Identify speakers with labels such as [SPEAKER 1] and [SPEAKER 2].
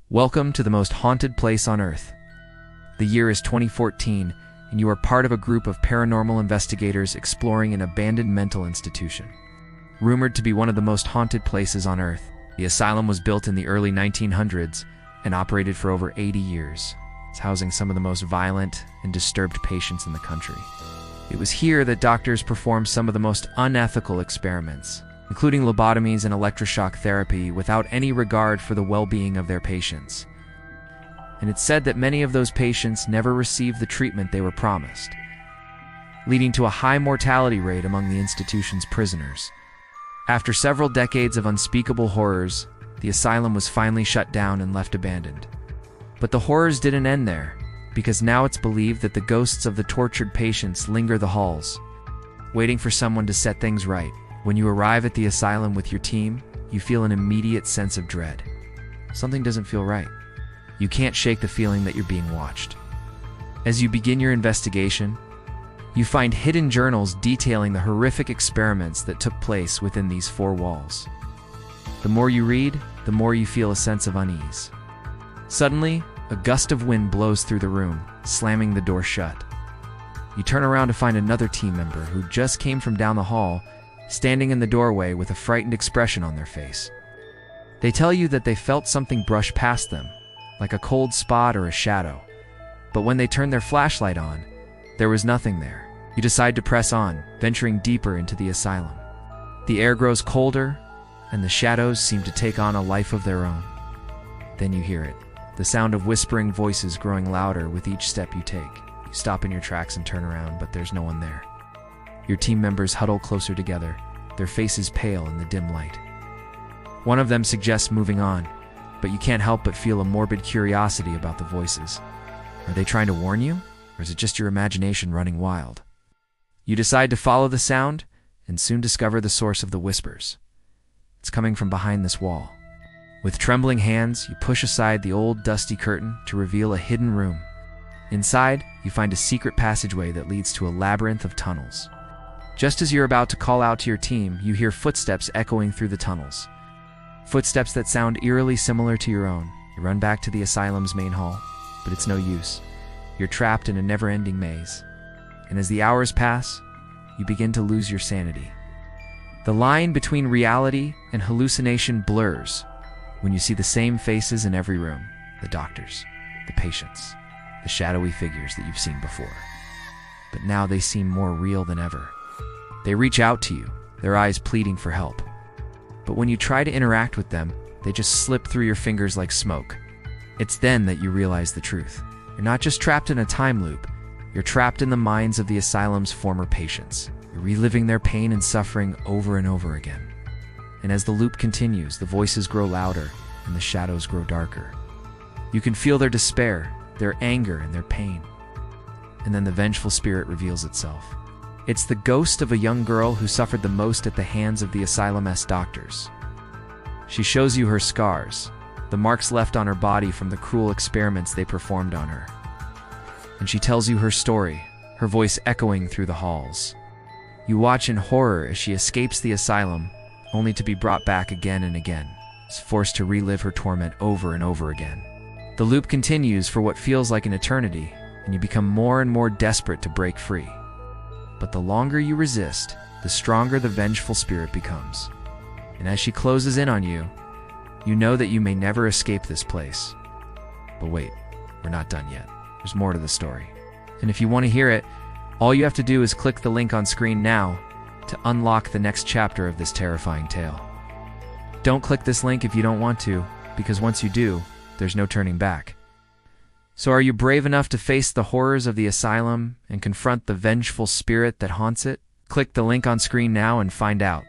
[SPEAKER 1] Welcome to the most haunted place on Earth. The year is 2014, and you are part of a group of paranormal investigators exploring an abandoned mental institution. Rumored to be one of the most haunted places on Earth, the asylum was built in the early 1900s and operated for over 80 years. It's housing some of the most violent and disturbed patients in the country. It was here that doctors performed some of the most unethical experiments, including lobotomies and electroshock therapy, without any regard for the well-being of their patients. And it's said that many of those patients never received the treatment they were promised, leading to a high mortality rate among the institution's prisoners. After several decades of unspeakable horrors, the asylum was finally shut down and left abandoned. But the horrors didn't end there, because now it's believed that the ghosts of the tortured patients linger the halls, waiting for someone to set things right. When you arrive at the asylum with your team, you feel an immediate sense of dread. Something doesn't feel right. You can't shake the feeling that you're being watched. As you begin your investigation, you find hidden journals detailing the horrific experiments that took place within these four walls. The more you read, the more you feel a sense of unease. Suddenly, a gust of wind blows through the room, slamming the door shut. You turn around to find another team member who just came from down the hall, standing in the doorway with a frightened expression on their face. They tell you that they felt something brush past them, like a cold spot or a shadow. But when they turn their flashlight on, there was nothing there. You decide to press on, venturing deeper into the asylum. The air grows colder, and the shadows seem to take on a life of their own. Then you hear it, the sound of whispering voices growing louder with each step you take. You stop in your tracks and turn around, but there's no one there. Your team members huddle closer together, their faces pale in the dim light. One of them suggests moving on, but you can't help but feel a morbid curiosity about the voices. Are they trying to warn you, or is it just your imagination running wild? You decide to follow the sound, and soon discover the source of the whispers. It's coming from behind this wall. With trembling hands, you push aside the old dusty curtain to reveal a hidden room. Inside, you find a secret passageway that leads to a labyrinth of tunnels. Just as you're about to call out to your team, you hear footsteps echoing through the tunnels. Footsteps that sound eerily similar to your own. You run back to the asylum's main hall, but it's no use. You're trapped in a never-ending maze. And as the hours pass, you begin to lose your sanity. The line between reality and hallucination blurs when you see the same faces in every room: the doctors, the patients, the shadowy figures that you've seen before. But now they seem more real than ever. They reach out to you, their eyes pleading for help. But when you try to interact with them, they just slip through your fingers like smoke. It's then that you realize the truth. You're not just trapped in a time loop, you're trapped in the minds of the asylum's former patients. You're reliving their pain and suffering over and over again. And as the loop continues, the voices grow louder and the shadows grow darker. You can feel their despair, their anger, and their pain. And then the vengeful spirit reveals itself. It's the ghost of a young girl who suffered the most at the hands of the asylum's doctors. She shows you her scars, the marks left on her body from the cruel experiments they performed on her. And she tells you her story, her voice echoing through the halls. You watch in horror as she escapes the asylum, only to be brought back again and again, forced to relive her torment over and over again. The loop continues for what feels like an eternity, and you become more and more desperate to break free. But the longer you resist, the stronger the vengeful spirit becomes. And as she closes in on you, you know that you may never escape this place. But wait, we're not done yet. There's more to the story. And if you want to hear it, all you have to do is click the link on screen now to unlock the next chapter of this terrifying tale. Don't click this link if you don't want to, because once you do, there's no turning back. So are you brave enough to face the horrors of the asylum and confront the vengeful spirit that haunts it? Click the link on screen now and find out.